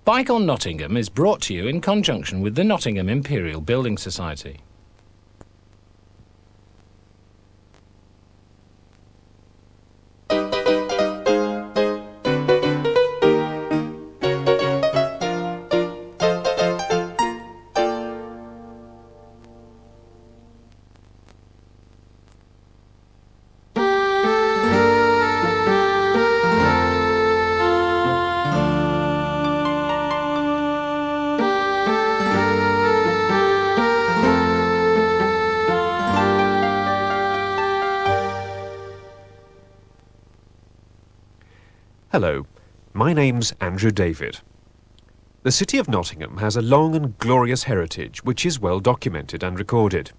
Bygone Nottingham is brought to you in conjunction with the Nottingham Imperial Building Society. Hello, my name's Andrew David. The city of Nottingham has a long and glorious heritage which is well documented and recorded.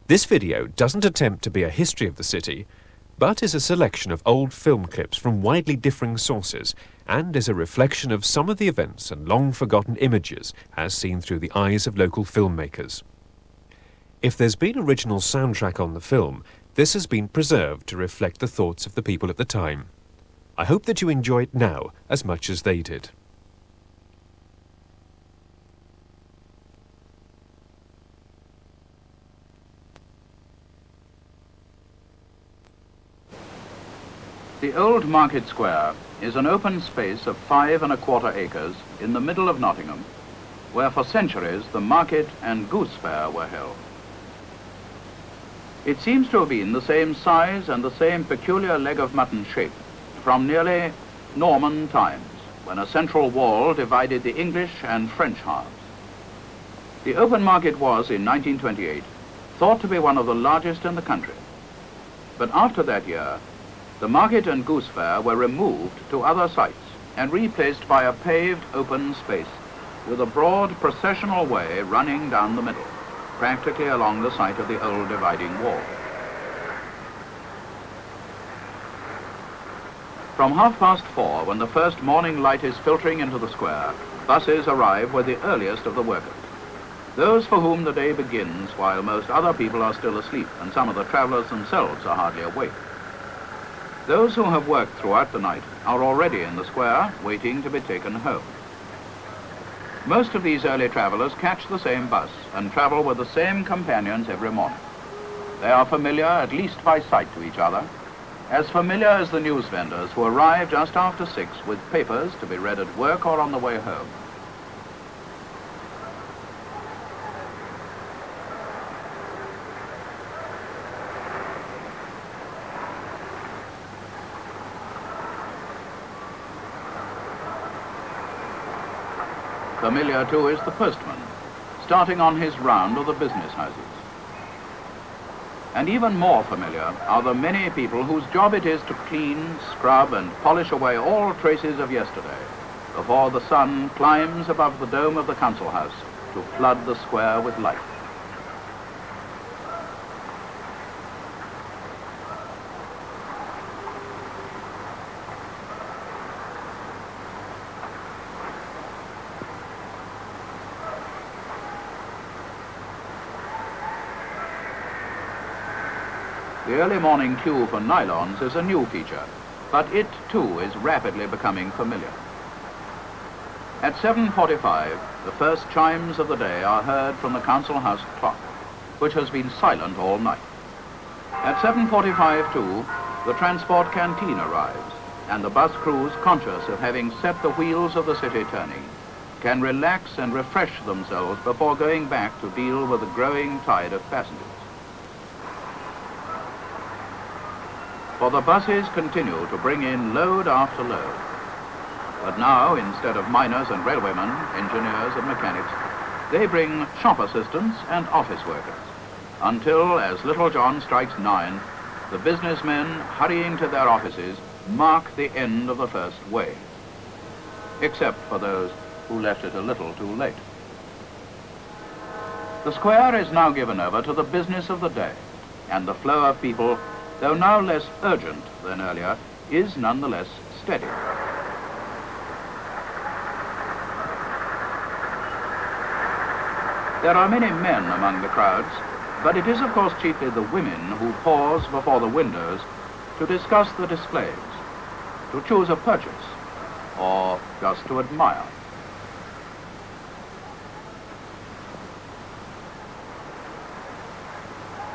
This video doesn't attempt to be a history of the city, but is a selection of old film clips from widely differing sources and is a reflection of some of the events and long-forgotten images as seen through the eyes of local filmmakers. If there's been original soundtrack on the film, this has been preserved to reflect the thoughts of the people at the time. I hope that you enjoy it now as much as they did. The Old Market Square is an open space of 5 1/4 acres in the middle of Nottingham, where for centuries the market and Goose Fair were held. It seems to have been the same size and the same peculiar leg of mutton shape from nearly Norman times, when a central wall divided the English and French halves. The open market was, in 1928, thought to be one of the largest in the country. But after that year, the market and Goose Fair were removed to other sites and replaced by a paved open space with a broad processional way running down the middle, practically along the site of the old dividing wall. From 4:30, when the first morning light is filtering into the square, buses arrive with the earliest of the workers. Those for whom the day begins while most other people are still asleep and some of the travellers themselves are hardly awake. Those who have worked throughout the night are already in the square, waiting to be taken home. Most of these early travellers catch the same bus and travel with the same companions every morning. They are familiar, at least by sight, to each other, as familiar as the news vendors who arrive just after 6 with papers to be read at work or on the way home. Familiar too is the postman, starting on his round of the business houses. And even more familiar are the many people whose job it is to clean, scrub and polish away all traces of yesterday before the sun climbs above the dome of the council house to flood the square with light. The early morning queue for nylons is a new feature, but it too is rapidly becoming familiar. At 7:45, the first chimes of the day are heard from the council house clock, which has been silent all night. At 7:45 too, the transport canteen arrives, and the bus crews, conscious of having set the wheels of the city turning, can relax and refresh themselves before going back to deal with the growing tide of passengers. For the buses continue to bring in load after load. But now, instead of miners and railwaymen, engineers and mechanics, they bring shop assistants and office workers, until, as Little John strikes 9, the businessmen hurrying to their offices mark the end of the first wave, except for those who left it a little too late. The square is now given over to the business of the day, and the flow of people, though now less urgent than earlier, is nonetheless steady. There are many men among the crowds, but it is of course chiefly the women who pause before the windows to discuss the displays, to choose a purchase, or just to admire.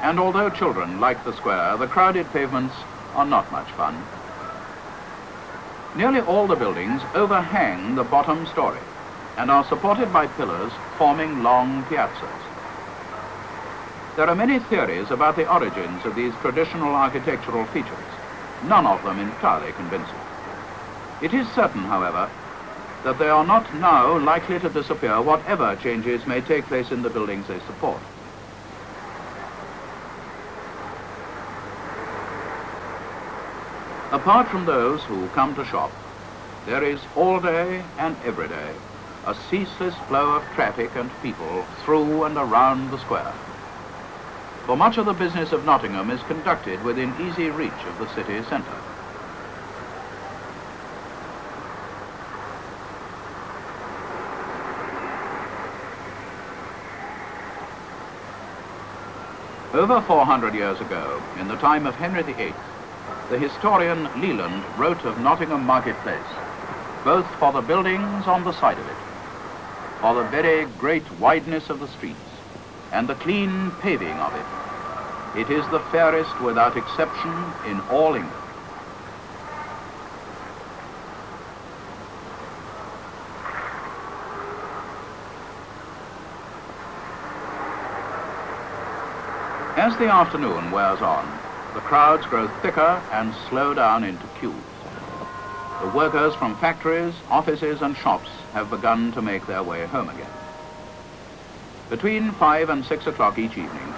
And although children like the square, the crowded pavements are not much fun. Nearly all the buildings overhang the bottom story and are supported by pillars forming long piazzas. There are many theories about the origins of these traditional architectural features, none of them entirely convincing. It is certain, however, that they are not now likely to disappear whatever changes may take place in the buildings they support. Apart from those who come to shop, there is all day and every day a ceaseless flow of traffic and people through and around the square. For much of the business of Nottingham is conducted within easy reach of the city centre. Over 400 years ago, in the time of Henry VIII, the historian Leland wrote of Nottingham Marketplace, both for the buildings on the side of it, for the very great wideness of the streets, and the clean paving of it. It is the fairest without exception in all England. As the afternoon wears on, the crowds grow thicker and slow down into queues. The workers from factories, offices and shops have begun to make their way home again. Between 5 and 6 o'clock each evening,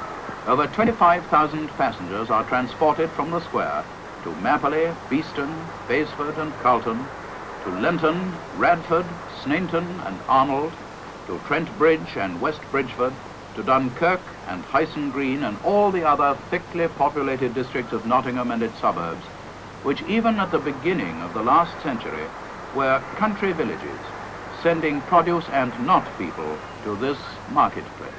over 25,000 passengers are transported from the square to Mapperley, Beeston, Basford and Carlton, to Lenton, Radford, Snainton and Arnold, to Trent Bridge and West Bridgeford, to Dunkirk and Hyson Green and all the other thickly populated districts of Nottingham and its suburbs, which even at the beginning of the last century were country villages, sending produce and not people to this marketplace.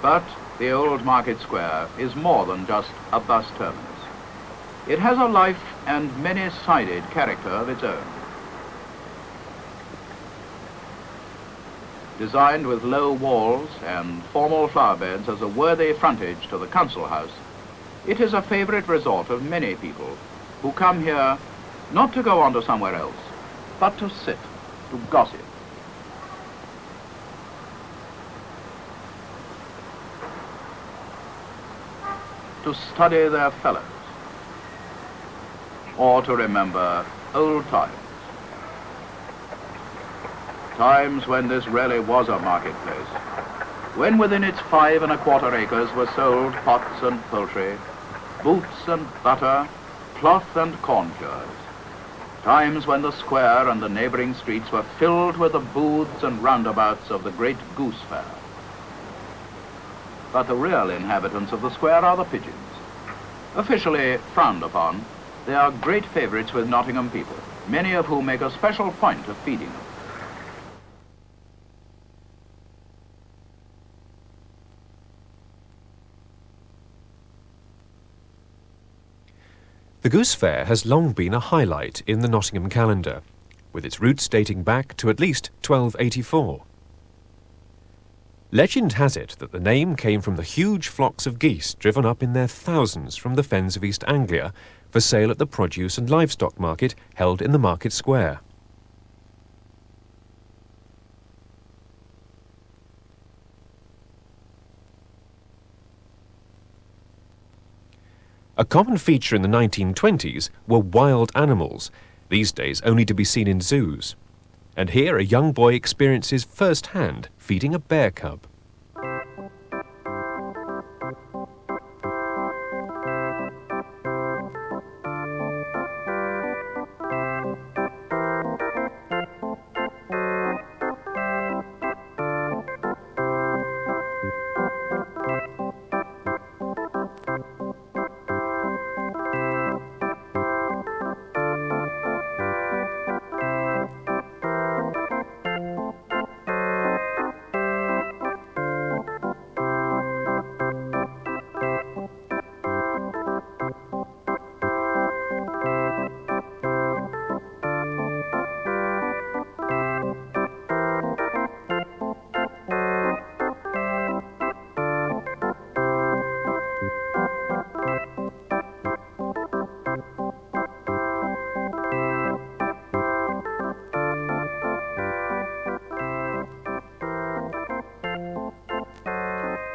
But the old market square is more than just a bus terminus. It has a life and many-sided character of its own. Designed with low walls and formal flower beds as a worthy frontage to the council house, it is a favorite resort of many people who come here not to go on to somewhere else, but to sit, to gossip. To study their fellows, or to remember old times. Times when this really was a marketplace, when within its 5 1/4 acres were sold pots and poultry, boots and butter, cloth and corn cures. Times when the square and the neighbouring streets were filled with the booths and roundabouts of the great Goose Fair. But the real inhabitants of the square are the pigeons. Officially frowned upon, they are great favourites with Nottingham people, many of whom make a special point of feeding them. The Goose Fair has long been a highlight in the Nottingham calendar, with its roots dating back to at least 1284. Legend has it that the name came from the huge flocks of geese driven up in their thousands from the fens of East Anglia for sale at the produce and livestock market held in the market square. A common feature in the 1920s were wild animals, these days only to be seen in zoos. And here a young boy experiences firsthand feeding a bear cub.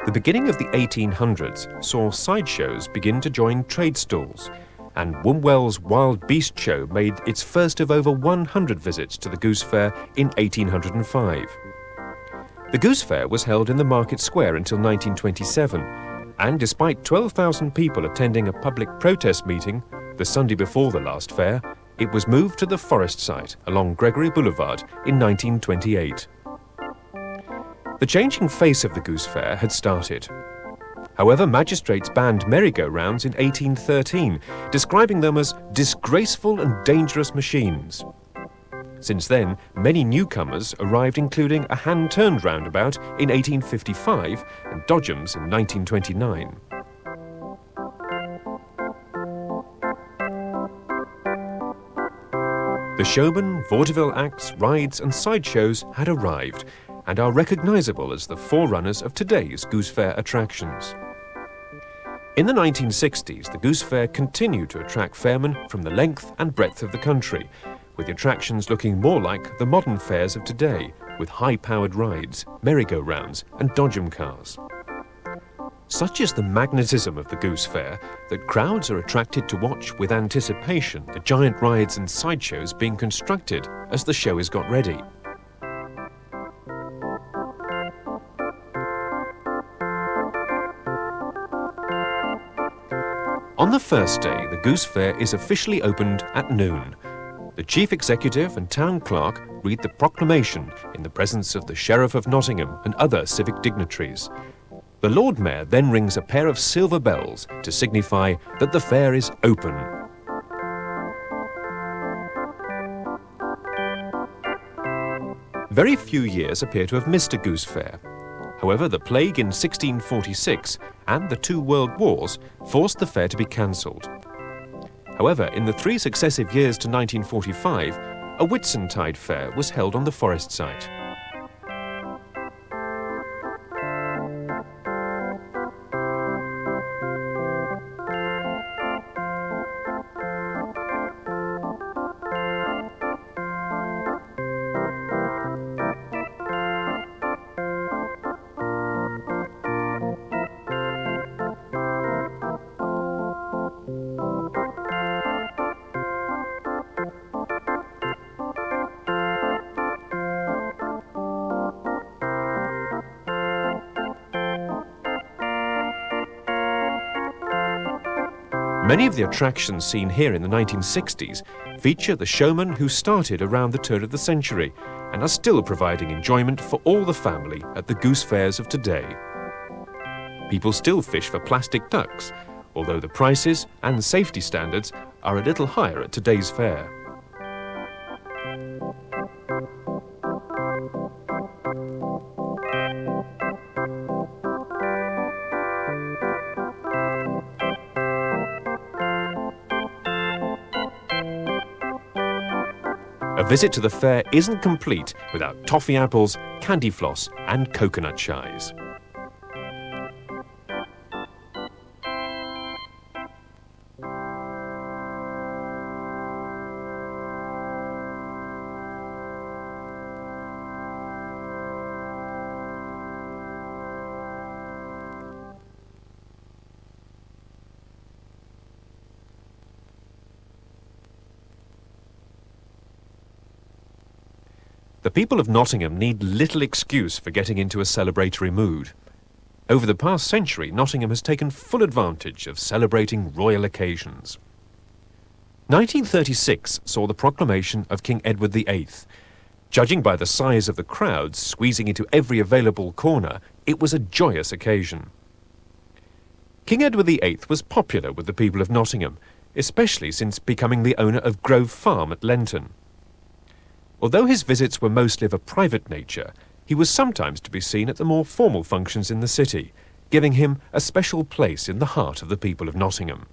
The beginning of the 1800s saw sideshows begin to join trade stalls, and Wombwell's Wild Beast Show made its first of over 100 visits to the Goose Fair in 1805. The Goose Fair was held in the Market Square until 1927, and despite 12,000 people attending a public protest meeting the Sunday before the last fair, it was moved to the forest site along Gregory Boulevard in 1928. The changing face of the Goose Fair had started. However, magistrates banned merry-go-rounds in 1813, describing them as disgraceful and dangerous machines. Since then, many newcomers arrived, including a hand-turned roundabout in 1855 and dodgems in 1929. The showmen, vaudeville acts, rides and sideshows had arrived and are recognisable as the forerunners of today's Goose Fair attractions. In the 1960s, the Goose Fair continued to attract fairmen from the length and breadth of the country, with the attractions looking more like the modern fairs of today, with high-powered rides, merry-go-rounds and dodgem cars. Such is the magnetism of the Goose Fair that crowds are attracted to watch with anticipation the giant rides and sideshows being constructed as the show is got ready. On the first day, the Goose Fair is officially opened at noon. The Chief Executive and Town Clerk read the proclamation in the presence of the Sheriff of Nottingham and other civic dignitaries. The Lord Mayor then rings a pair of silver bells to signify that the fair is open. Very few years appear to have missed a Goose Fair. However, the plague in 1646 and the two world wars forced the fair to be cancelled. However, in the 3 successive years to 1945, a Whitsuntide fair was held on the forest site. Many of the attractions seen here in the 1960s feature the showmen who started around the turn of the century and are still providing enjoyment for all the family at the Goose Fairs of today. People still fish for plastic ducks, although the prices and safety standards are a little higher at today's fair. A visit to the fair isn't complete without toffee apples, candy floss and coconut shies. The people of Nottingham need little excuse for getting into a celebratory mood. Over the past century, Nottingham has taken full advantage of celebrating royal occasions. 1936 saw the proclamation of King Edward VIII. Judging by the size of the crowds squeezing into every available corner, it was a joyous occasion. King Edward VIII was popular with the people of Nottingham, especially since becoming the owner of Grove Farm at Lenton. Although his visits were mostly of a private nature, he was sometimes to be seen at the more formal functions in the city, giving him a special place in the heart of the people of Nottingham.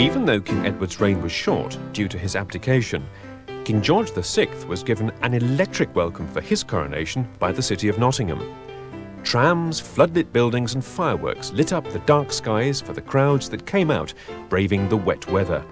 Even though King Edward's reign was short due to his abdication, King George VI was given an electric welcome for his coronation by the city of Nottingham. Trams, floodlit buildings and fireworks lit up the dark skies for the crowds that came out, braving the wet weather.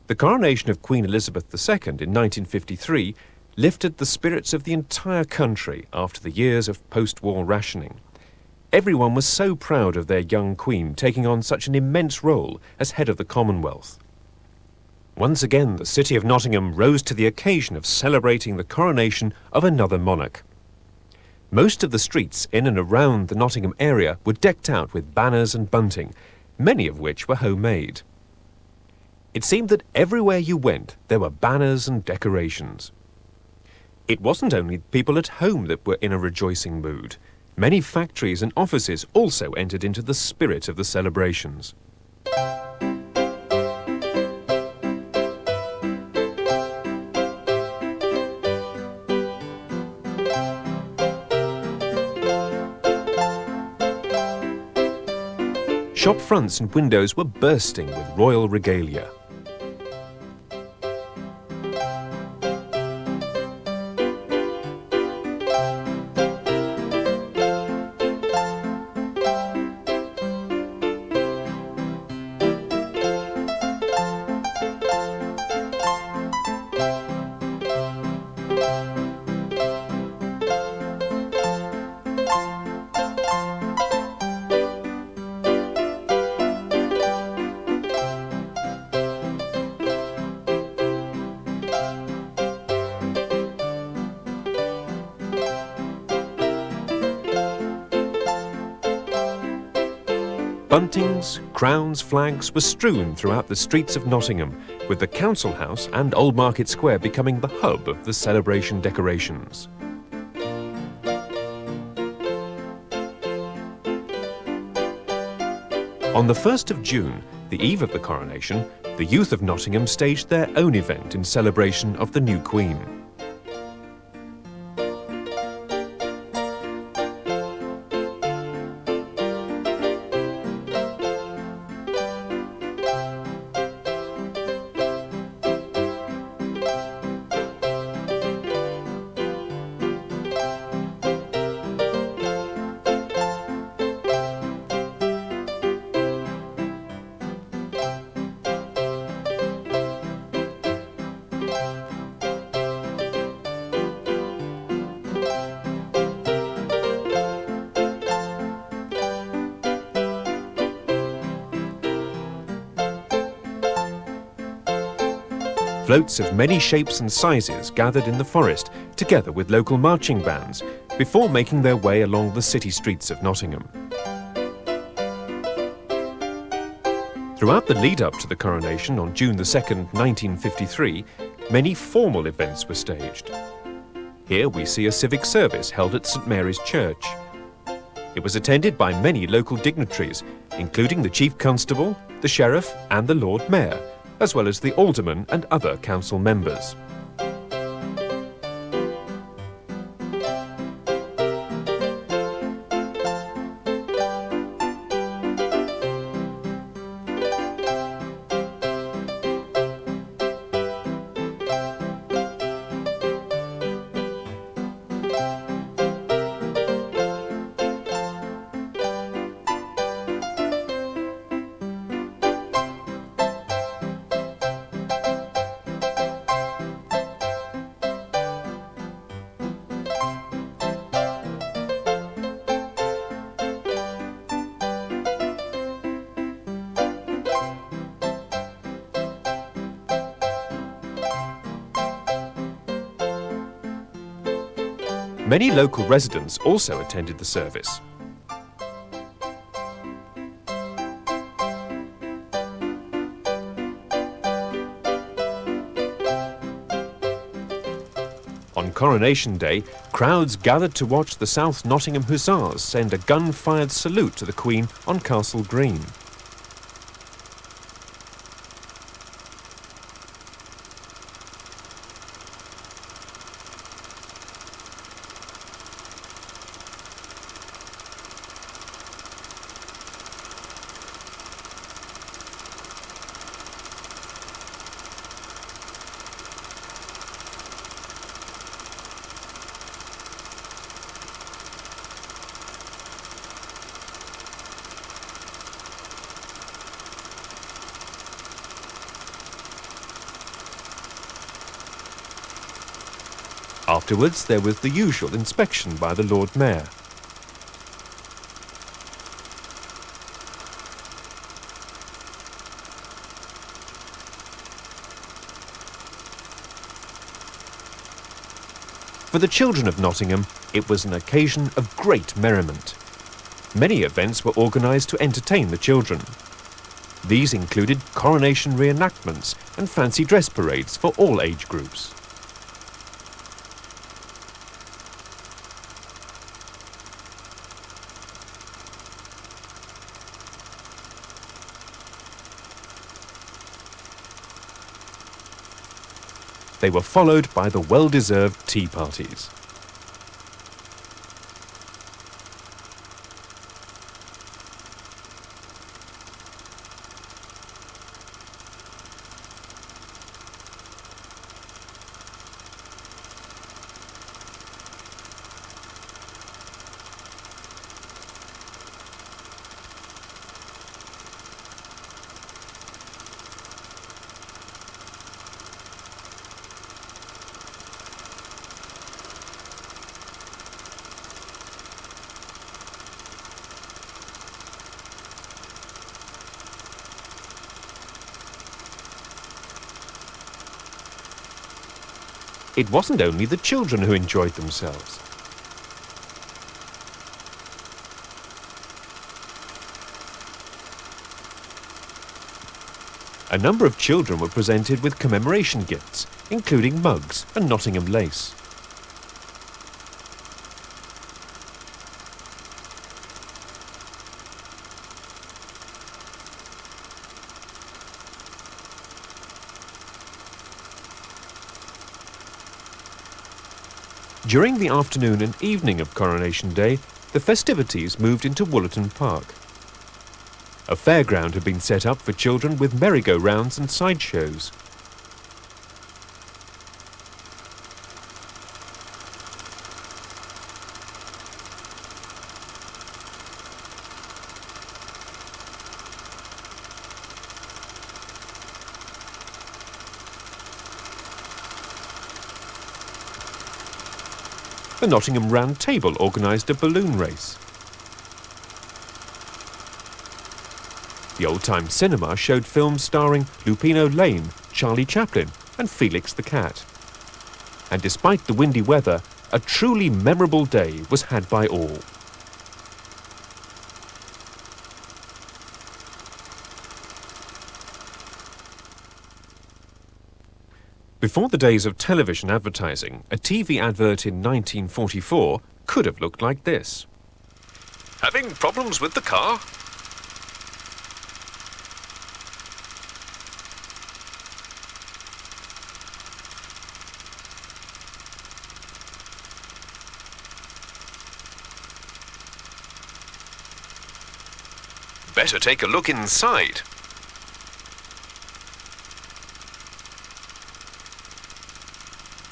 The coronation of Queen Elizabeth II in 1953 lifted the spirits of the entire country after the years of post-war rationing. Everyone was so proud of their young queen taking on such an immense role as head of the Commonwealth. Once again, the city of Nottingham rose to the occasion of celebrating the coronation of another monarch. Most of the streets in and around the Nottingham area were decked out with banners and bunting, many of which were homemade. It seemed that everywhere you went, there were banners and decorations. It wasn't only people at home that were in a rejoicing mood. Many factories and offices also entered into the spirit of the celebrations. Shop fronts and windows were bursting with royal regalia. Buntings, crowns, flags were strewn throughout the streets of Nottingham, with the Council House and Old Market Square becoming the hub of the celebration decorations. On the 1st of June, the eve of the coronation, the youth of Nottingham staged their own event in celebration of the new Queen. Floats of many shapes and sizes gathered in the forest, together with local marching bands, before making their way along the city streets of Nottingham. Throughout the lead-up to the coronation on June 2nd, 1953, many formal events were staged. Here we see a civic service held at St Mary's Church. It was attended by many local dignitaries, including the Chief Constable, the Sheriff and the Lord Mayor, as well as the aldermen and other council members. Many local residents also attended the service. On Coronation Day, crowds gathered to watch the South Nottingham Hussars send a gun-fired salute to the Queen on Castle Green. Afterwards, there was the usual inspection by the Lord Mayor. For the children of Nottingham, it was an occasion of great merriment. Many events were organised to entertain the children. These included coronation reenactments and fancy dress parades for all age groups. They were followed by the well-deserved tea parties. It wasn't only the children who enjoyed themselves. A number of children were presented with commemoration gifts, including mugs and Nottingham lace. During the afternoon and evening of Coronation Day, the festivities moved into Woollerton Park. A fairground had been set up for children with merry-go-rounds and sideshows. The Nottingham Round Table organised a balloon race. The Old Time Cinema showed films starring Lupino Lane, Charlie Chaplin and Felix the Cat. And despite the windy weather, a truly memorable day was had by all. Before the days of television advertising, a TV advert in 1944 could have looked like this. Having problems with the car? Better take a look inside.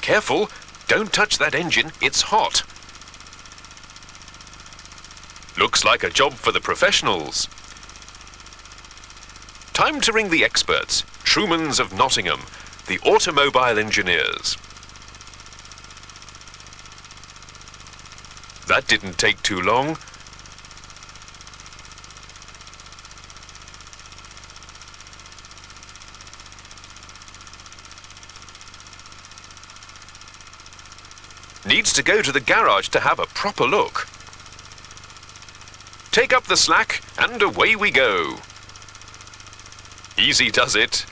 Careful, don't touch that engine, it's hot. Looks like a job for the professionals. Time to ring the experts, Trumans of Nottingham, the automobile engineers. That didn't take too long. Needs to go to the garage to have a proper look. Take up the slack and away we go. Easy does it.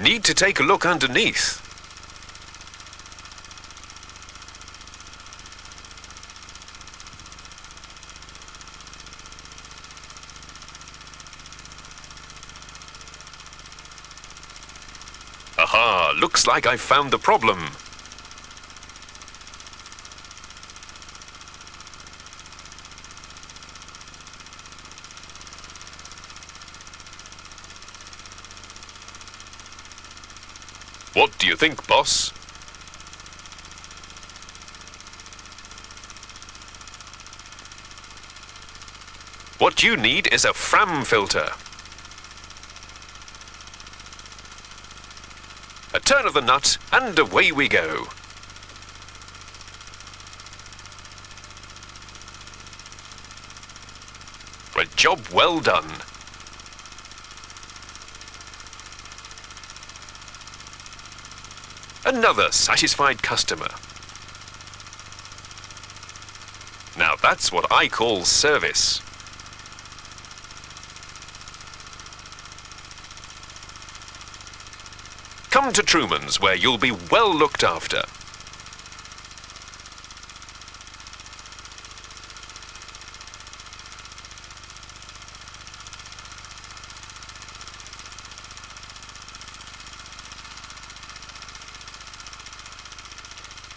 Need to take a look underneath. Aha, looks like I found the problem. What do you think, boss? What you need is a Fram filter. A turn of the nut, and away we go. A job well done. Another satisfied customer. Now that's what I call service. Come to Trumans, where you'll be well looked after.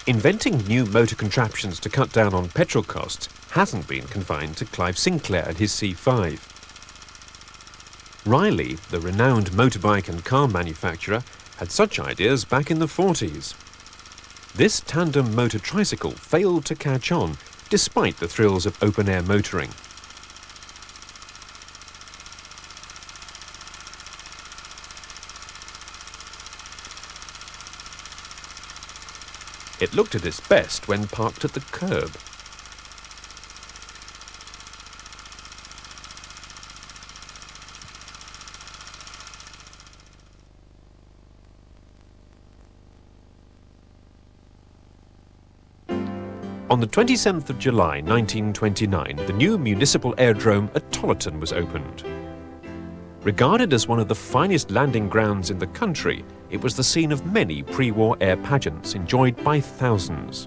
Inventing new motor contraptions to cut down on petrol costs hasn't been confined to Clive Sinclair and his C5. Riley, the renowned motorbike and car manufacturer, had such ideas back in the 40s. This tandem motor tricycle failed to catch on, despite the thrills of open-air motoring. It looked at its best when parked at the curb. On the 27th of July 1929, the new Municipal Airdrome at Tollerton was opened. Regarded as one of the finest landing grounds in the country, it was the scene of many pre-war air pageants enjoyed by thousands.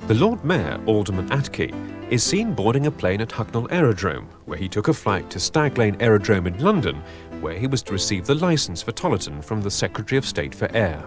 The Lord Mayor, Alderman Atke, is seen boarding a plane at Hucknall Aerodrome, where he took a flight to Stag Lane Aerodrome in London, where he was to receive the licence for Tollerton from the Secretary of State for Air.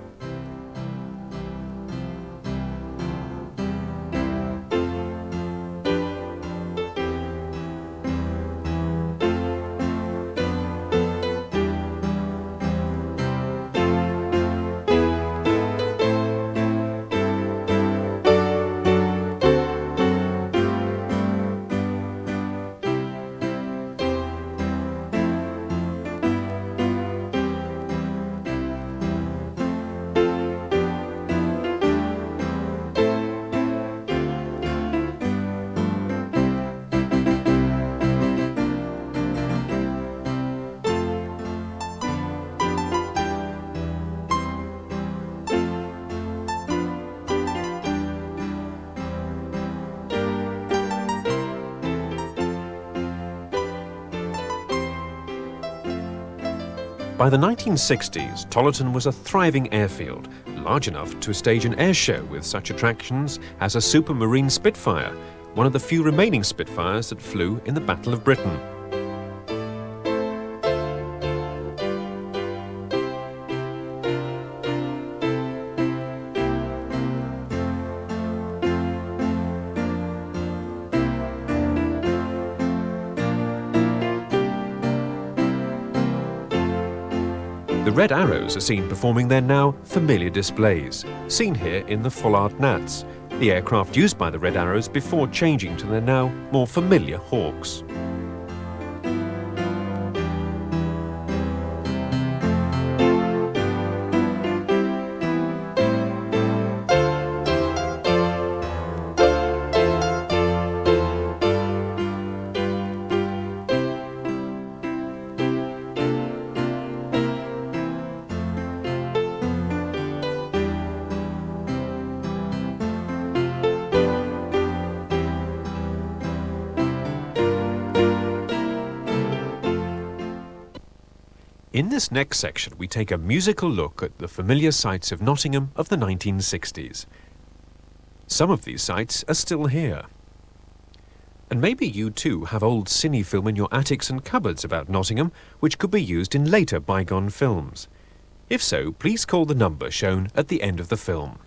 By the 1960s, Tollerton was a thriving airfield, large enough to stage an air show with such attractions as a Supermarine Spitfire, one of the few remaining Spitfires that flew in the Battle of Britain. The Red Arrows are seen performing their now familiar displays, seen here in the Follard Gnats, the aircraft used by the Red Arrows before changing to their now more familiar Hawks. In this next section, we take a musical look at the familiar sights of Nottingham of the 1960s. Some of these sights are still here. And maybe you too have old cine film in your attics and cupboards about Nottingham, which could be used in later Bygone films. If so, please call the number shown at the end of the film.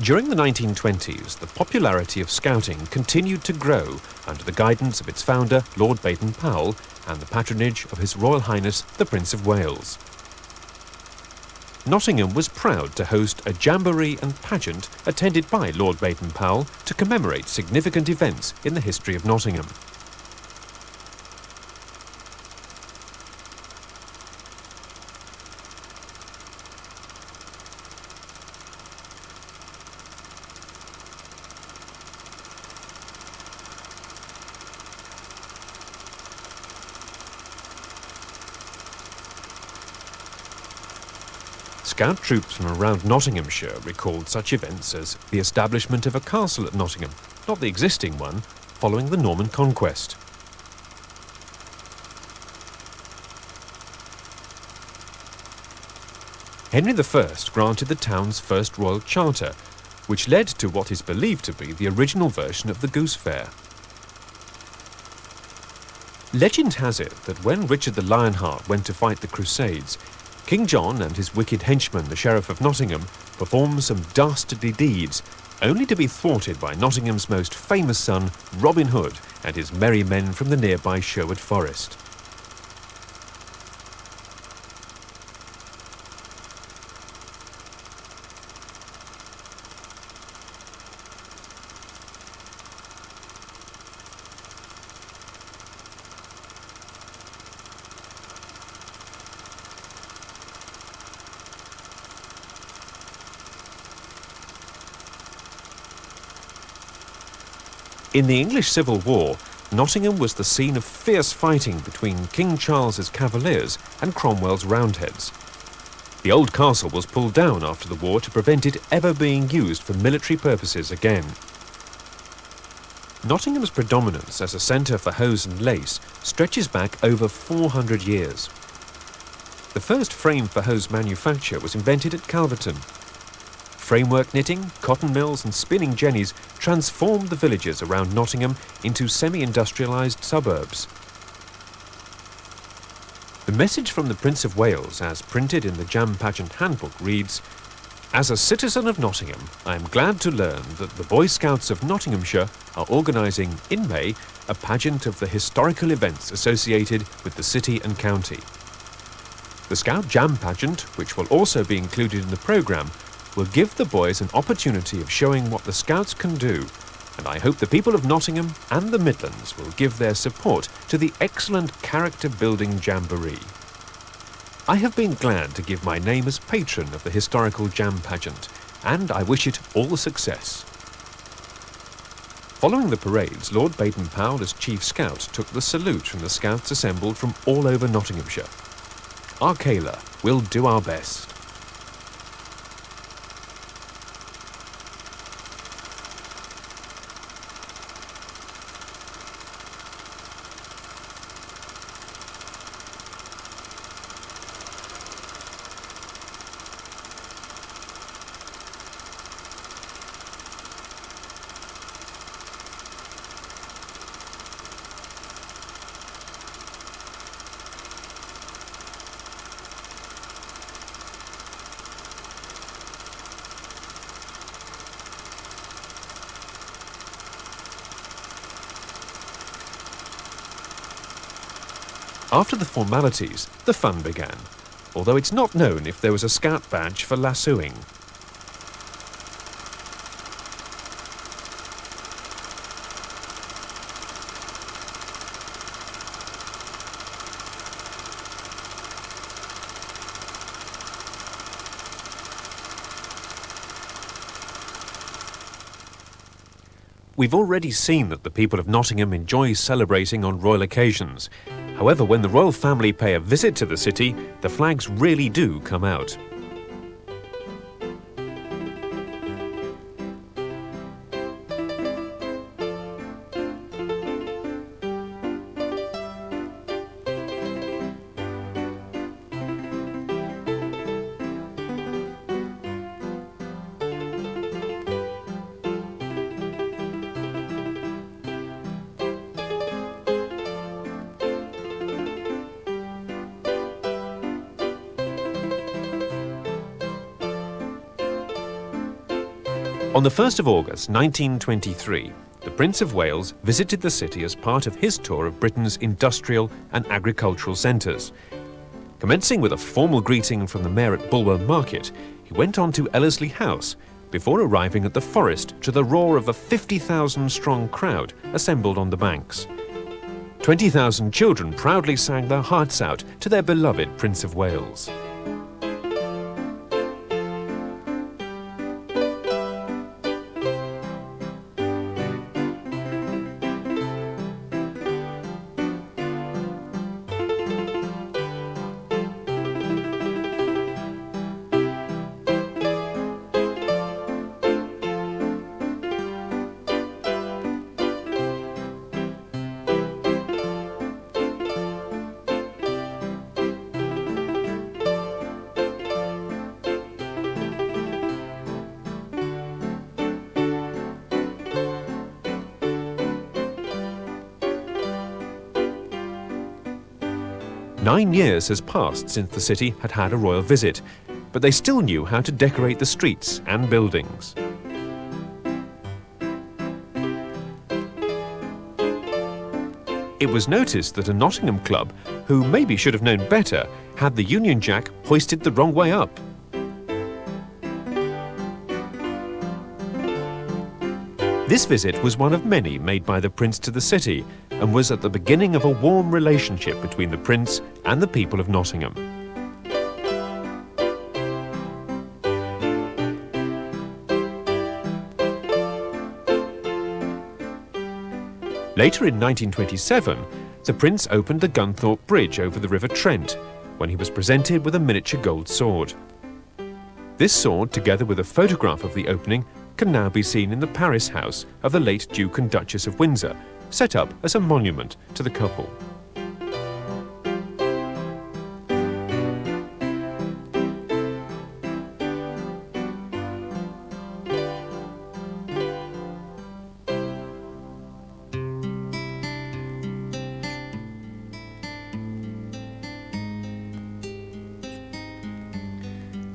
During the 1920s, the popularity of Scouting continued to grow under the guidance of its founder, Lord Baden-Powell, and the patronage of His Royal Highness, the Prince of Wales. Nottingham was proud to host a jamboree and pageant attended by Lord Baden-Powell to commemorate significant events in the history of Nottingham. Scout troops from around Nottinghamshire recalled such events as the establishment of a castle at Nottingham, not the existing one, following the Norman conquest. Henry I granted the town's first royal charter, which led to what is believed to be the original version of the Goose Fair. Legend has it that when Richard the Lionheart went to fight the Crusades, King John and his wicked henchman, the Sheriff of Nottingham, performed some dastardly deeds, only to be thwarted by Nottingham's most famous son, Robin Hood, and his merry men from the nearby Sherwood Forest. In the English Civil War, Nottingham was the scene of fierce fighting between King Charles's Cavaliers and Cromwell's Roundheads. The old castle was pulled down after the war to prevent it ever being used for military purposes again. Nottingham's predominance as a centre for hose and lace stretches back over 400 years. The first frame for hose manufacture was invented at Calverton. Framework knitting, cotton mills and spinning jennies transformed the villages around Nottingham into semi-industrialised suburbs. The message from the Prince of Wales, as printed in the Jam Pageant Handbook, reads, "As a citizen of Nottingham, I am glad to learn that the Boy Scouts of Nottinghamshire are organising, in May, a pageant of the historical events associated with the city and county. The Scout Jam Pageant, which will also be included in the programme, will give the boys an opportunity of showing what the Scouts can do, and I hope the people of Nottingham and the Midlands will give their support to the excellent character-building Jamboree. I have been glad to give my name as patron of the historical Jam Pageant, and I wish it all success." Following the parades, Lord Baden-Powell as Chief Scout took the salute from the Scouts assembled from all over Nottinghamshire. Arcala, we'll do our best. After the formalities, the fun began, although it's not known if there was a Scout badge for lassoing. We've already seen that the people of Nottingham enjoy celebrating on royal occasions. However, when the royal family pay a visit to the city, the flags really do come out. On the 1st of August 1923, the Prince of Wales visited the city as part of his tour of Britain's industrial and agricultural centres. Commencing with a formal greeting from the mayor at Bulwer Market, he went on to Ellerslie House before arriving at the Forest to the roar of a 50,000-strong crowd assembled on the banks. 20,000 children proudly sang their hearts out to their beloved Prince of Wales. Nine years has passed since the city had had a royal visit, but they still knew how to decorate the streets and buildings. It was noticed that a Nottingham club, who maybe should have known better, had the Union Jack hoisted the wrong way up. This visit was one of many made by the Prince to the city, and was at the beginning of a warm relationship between the Prince and the people of Nottingham. Later in 1927, the Prince opened the Gunthorpe Bridge over the River Trent, when he was presented with a miniature gold sword. This sword, together with a photograph of the opening, can now be seen in the Paris house of the late Duke and Duchess of Windsor, set up as a monument to the couple.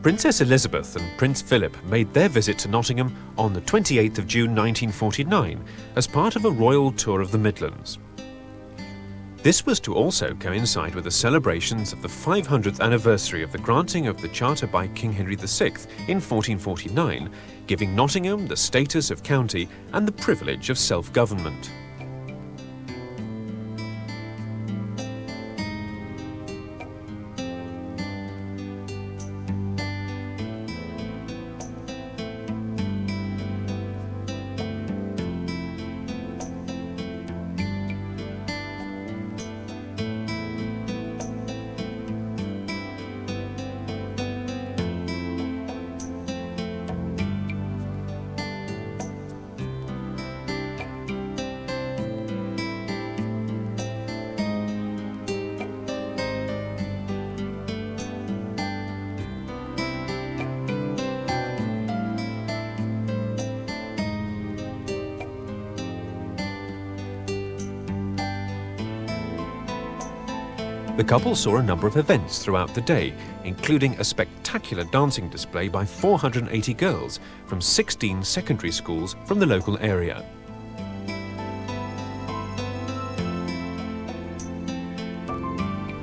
Princess Elizabeth and Prince Philip made their visit to Nottingham on the 28th of June 1949 as part of a royal tour of the Midlands. This was to also coincide with the celebrations of the 500th anniversary of the granting of the Charter by King Henry VI in 1449, giving Nottingham the status of county and the privilege of self-government. The couple saw a number of events throughout the day, including a spectacular dancing display by 480 girls from 16 secondary schools from the local area.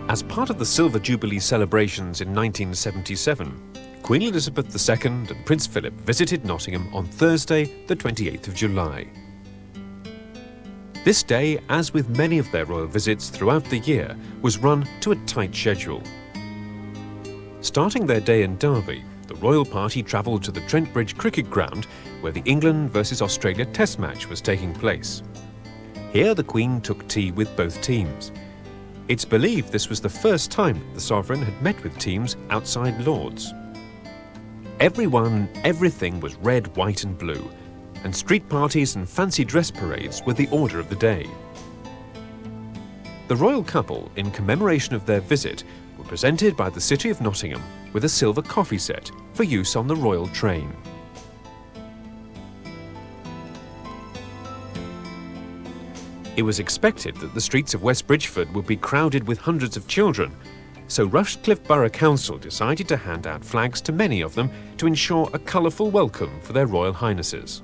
As part of the Silver Jubilee celebrations in 1977, Queen Elizabeth II and Prince Philip visited Nottingham on Thursday, the 28th of July. This day, as with many of their royal visits throughout the year, was run to a tight schedule. Starting their day in Derby, the royal party travelled to the Trent Bridge cricket ground where the England versus Australia Test match was taking place. Here the Queen took tea with both teams. It's believed this was the first time the sovereign had met with teams outside Lord's. Everything was red, white and blue, and street parties and fancy dress parades were the order of the day. The royal couple, in commemoration of their visit, were presented by the City of Nottingham with a silver coffee set for use on the royal train. It was expected that the streets of West Bridgford would be crowded with hundreds of children, so Rushcliffe Borough Council decided to hand out flags to many of them to ensure a colourful welcome for their Royal Highnesses.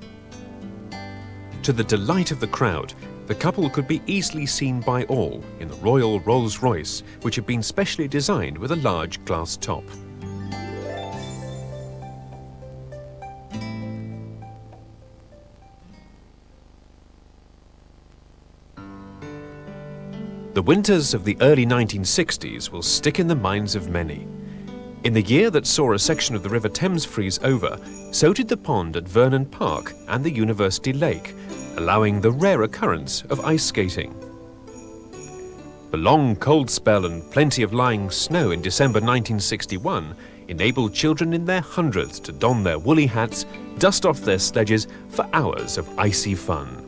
To the delight of the crowd, the couple could be easily seen by all in the Royal Rolls-Royce, which had been specially designed with a large glass top. The winters of the early 1960s will stick in the minds of many. In the year that saw a section of the River Thames freeze over, so did the pond at Vernon Park and the University Lake, allowing the rare occurrence of ice skating. The long cold spell and plenty of lying snow in December 1961 enabled children in their hundreds to don their woolly hats, dust off their sledges for hours of icy fun.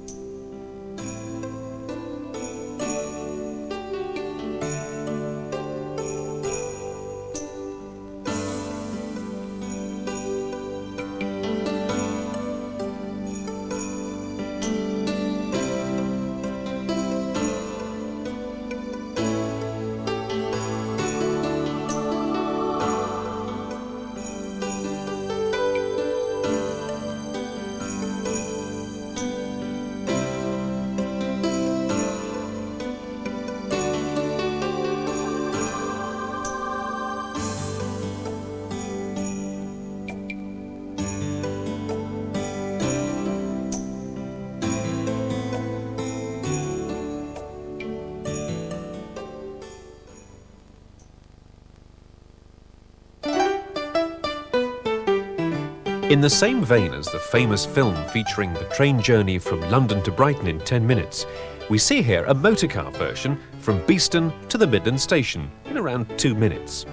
In the same vein as the famous film featuring the train journey from London to Brighton in 10 minutes, We see here a motorcar version from Beeston to the Midland Station in around 2 minutes.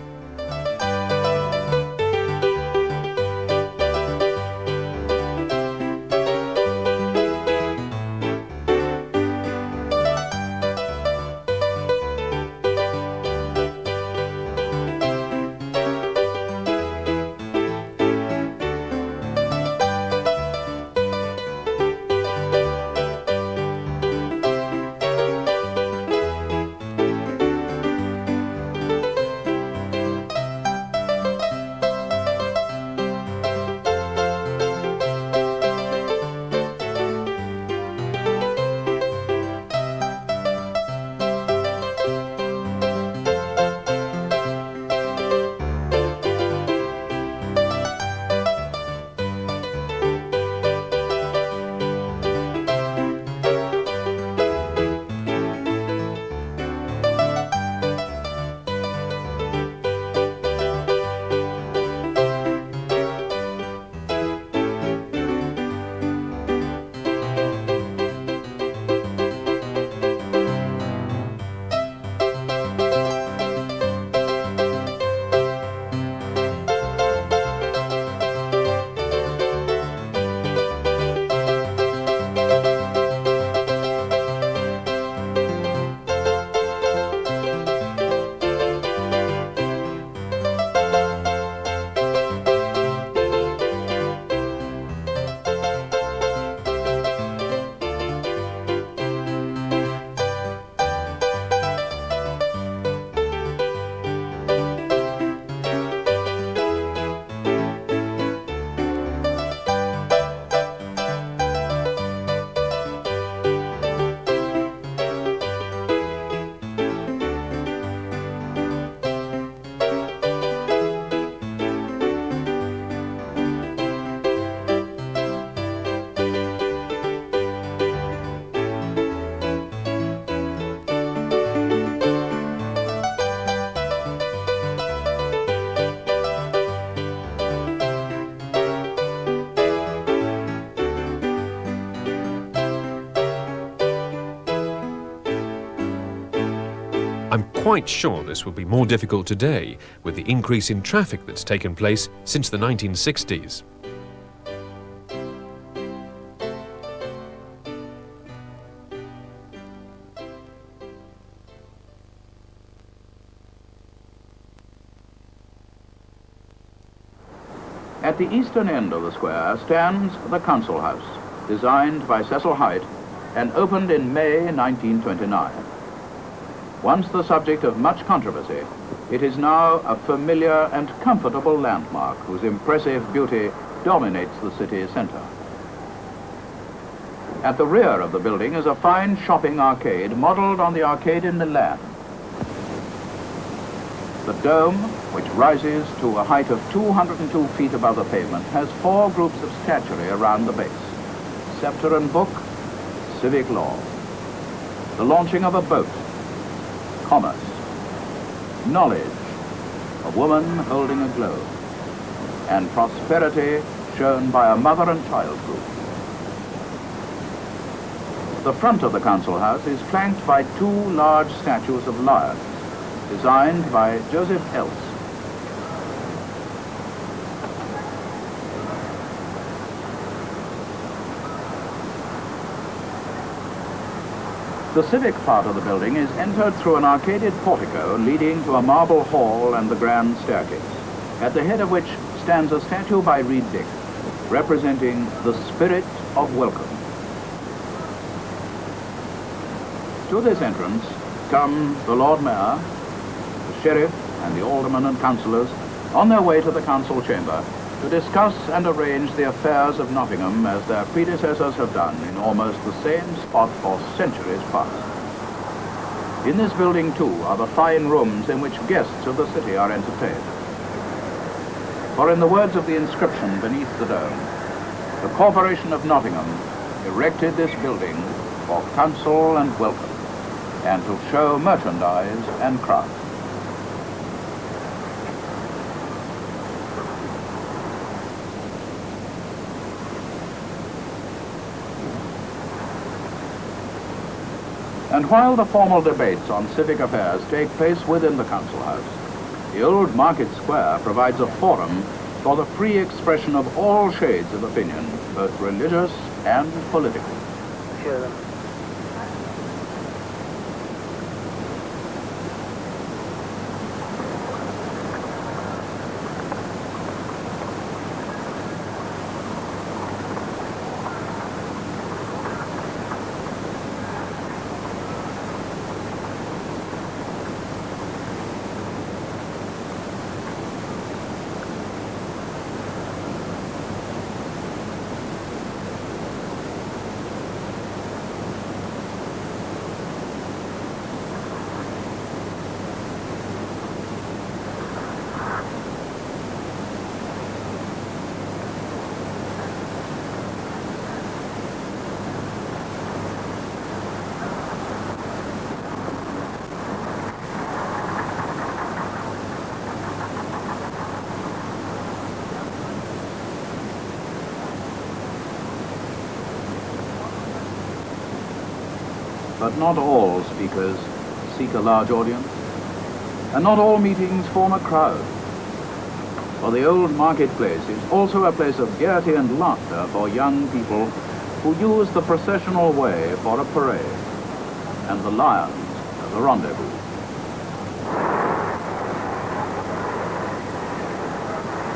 I'm quite sure this will be more difficult today with the increase in traffic that's taken place since the 1960s. At the eastern end of the square stands the Council House, designed by Cecil Hyde and opened in May 1929. Once the subject of much controversy, it is now a familiar and comfortable landmark whose impressive beauty dominates the city centre. At the rear of the building is a fine shopping arcade modelled on the arcade in Milan. The dome, which rises to a height of 202 feet above the pavement, has 4 groups of statuary around the base: sceptre and book, civic law, the launching of a boat, commerce, knowledge, a woman holding a globe, and prosperity shown by a mother and child group. The front of the Council House is flanked by 2 large statues of lions, designed by Joseph Else. The civic part of the building is entered through an arcaded portico leading to a marble hall and the grand staircase, at the head of which stands a statue by Reed Dick, representing the spirit of welcome. To this entrance come the Lord Mayor, the Sheriff, and the Aldermen and Councillors on their way to the Council Chamber to discuss and arrange the affairs of Nottingham as their predecessors have done in almost the same spot for centuries past. In this building, too, are the fine rooms in which guests of the city are entertained. For in the words of the inscription beneath the dome, the Corporation of Nottingham erected this building for council and welcome, and to show merchandise and craft. And while the formal debates on civic affairs take place within the council house, the old market square provides a forum for the free expression of all shades of opinion, both religious and political. Sure. But not all speakers seek a large audience, and not all meetings form a crowd. For the old marketplace is also a place of gaiety and laughter for young people who use the processional way for a parade, and the lions as a rendezvous.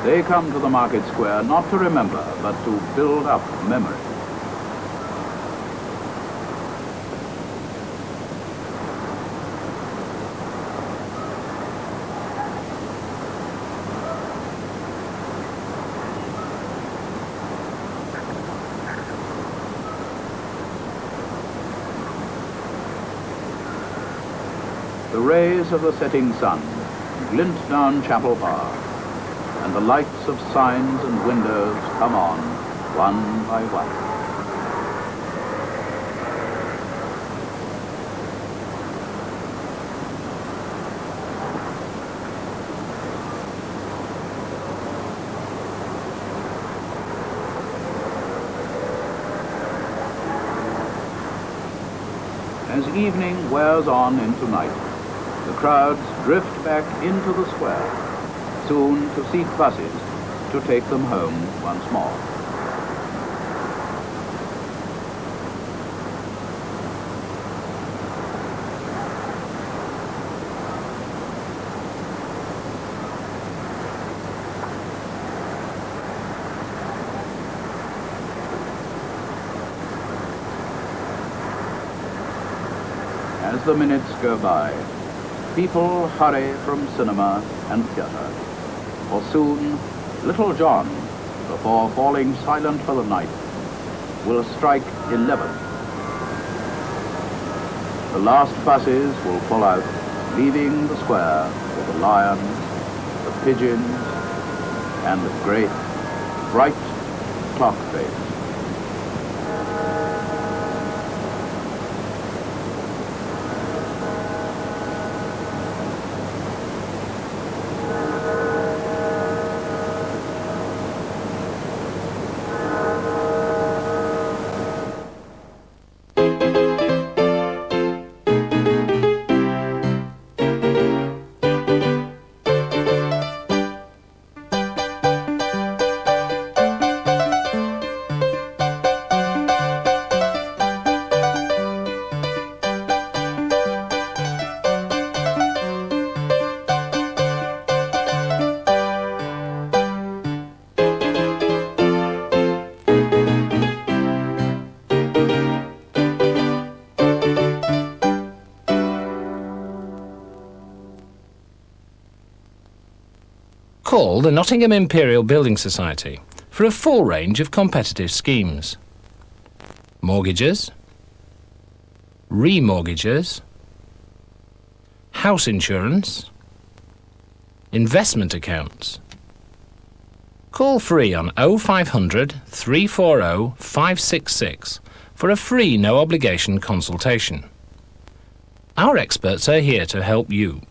They come to the market square not to remember, but to build up memory. The rays of the setting sun glint down Chapel Bar, and the lights of signs and windows come on, one by one. As evening wears on into night, the crowds drift back into the square, soon to seek buses to take them home once more. As the minutes go by, people hurry from cinema and theatre, for soon Little John, before falling silent for the night, will strike 11. The last buses will pull out, leaving the square with the lions, the pigeons, and the great, bright clock face. Call the Nottingham Imperial Building Society for a full range of competitive schemes. Mortgages, remortgages, house insurance, investment accounts. Call free on 0500 340 566 for a free no-obligation consultation. Our experts are here to help you.